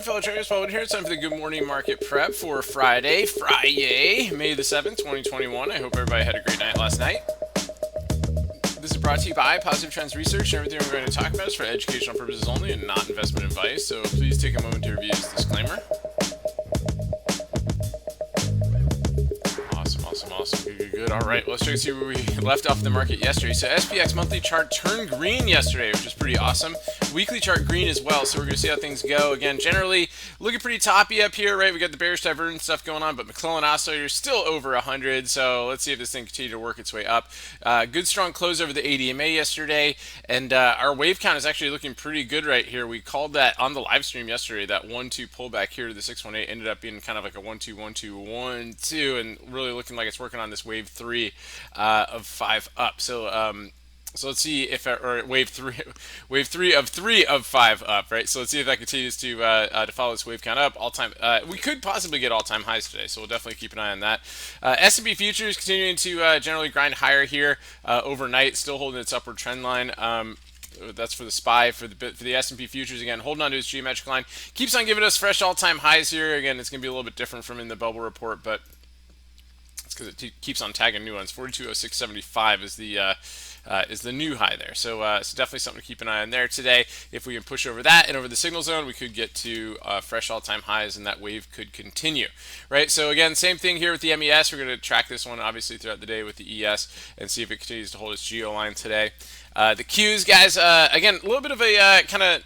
morning, fellow traders. Paul here. It's time for the Good Morning Market Prep for Friday, May the 7th, 2021. I hope everybody had a great night last night. This is brought to you by Positive Trends Research, and everything we're going to talk about is for educational purposes only and not investment advice, so please take a moment to review this disclaimer. Awesome. Good. All right, let's try to see where we left off the market yesterday. So SPX monthly chart turned green yesterday, which is pretty awesome. Weekly chart green as well, so we're going to see how things go. Again, generally looking pretty toppy up here, right? We got the bearish divergence stuff going on, but McClellan oscillator is still over 100, so let's see if this thing continues to work its way up. Good strong close over the ADMA yesterday, and our wave count is actually looking pretty good right here. We called that on the live stream yesterday, that 1-2 pullback here to the 618 ended up being kind of like a 1-2, 1-2, 1-2, and really looking like it's working on this wave 3 of 5 up. So let's see if wave three of 3 of 5 up, right? So let's see if that continues to follow this wave count up. We could possibly get all-time highs today, so we'll definitely keep an eye on that. S&P futures continuing to generally grind higher here overnight, still holding its upward trend line. That's for the SPY. For the S&P futures, again, holding on to its geometric line, keeps on giving us fresh all-time highs here. Again, it's going to be a little bit different from in the bubble report, but it's because it keeps on tagging new ones. 4206.75 is the new high there. So it's definitely something to keep an eye on there today. If we can push over that and over the signal zone, we could get to fresh all-time highs, and that wave could continue, right? So again, same thing here with the MES. We're going to track this one obviously throughout the day with the ES and see if it continues to hold its geo line today. The Qs, guys, again, a little bit of a kind of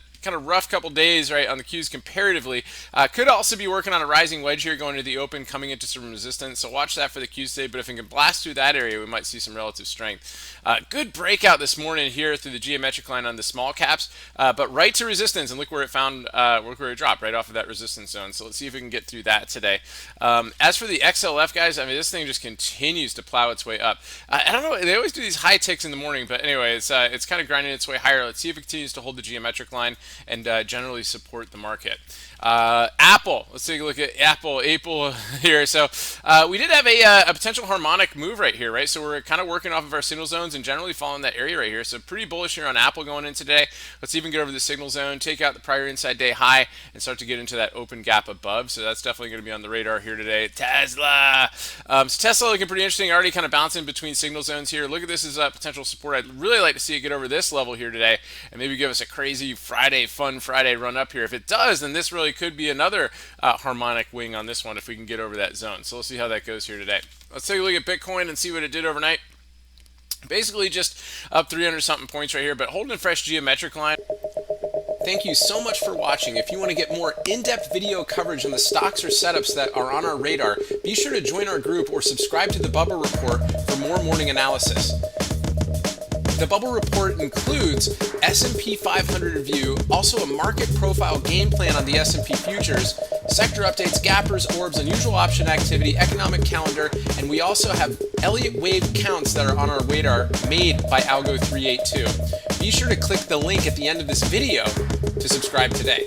rough couple days, right, on the Qs comparatively. Could also be working on a rising wedge here going to the open, coming into some resistance. So watch that for the Qs today. But if we can blast through that area, we might see some relative strength. Good breakout this morning here through the geometric line on the small caps, but right to resistance, and look where it found, look where it dropped, right off of that resistance zone. So let's see if we can get through that today. As for the XLF, guys, I mean, this thing just continues to plow its way up. I don't know, they always do these high ticks in the morning, but anyway, it's kind of grinding its way higher. Let's see if it continues to hold the geometric line and generally support the market. Apple, let's take a look at Apple here. So we did have a potential harmonic move right here, right? So we're kind of working off of our signal zones and generally following that area right here. So pretty bullish here on Apple going in today. Let's even get over the signal zone, take out the prior inside day high, and start to get into that open gap above. So that's definitely going to be on the radar here today. Tesla. So Tesla looking pretty interesting, already kind of bouncing between signal zones here. Look at this as potential support. I'd really like to see it get over this level here today and maybe give us a crazy fun Friday run up here. If it does, then this really could be another harmonic wing on this one if we can get over that zone. So let's see how that goes here today. Let's take a look at Bitcoin and see what it did overnight. Basically just up 300 something points right here, but holding a fresh geometric line. Thank you so much for watching. If you want to get more in-depth video coverage on the stocks or setups that are on our radar, be sure to join our group or subscribe to the Bubble Report for more morning analysis. The Bubble Report includes S&P 500 review, also a market profile game plan on the S&P futures, sector updates, gappers, orbs, unusual option activity, economic calendar, and we also have Elliott wave counts that are on our radar made by Algo 382. Be sure to click the link at the end of this video to subscribe today.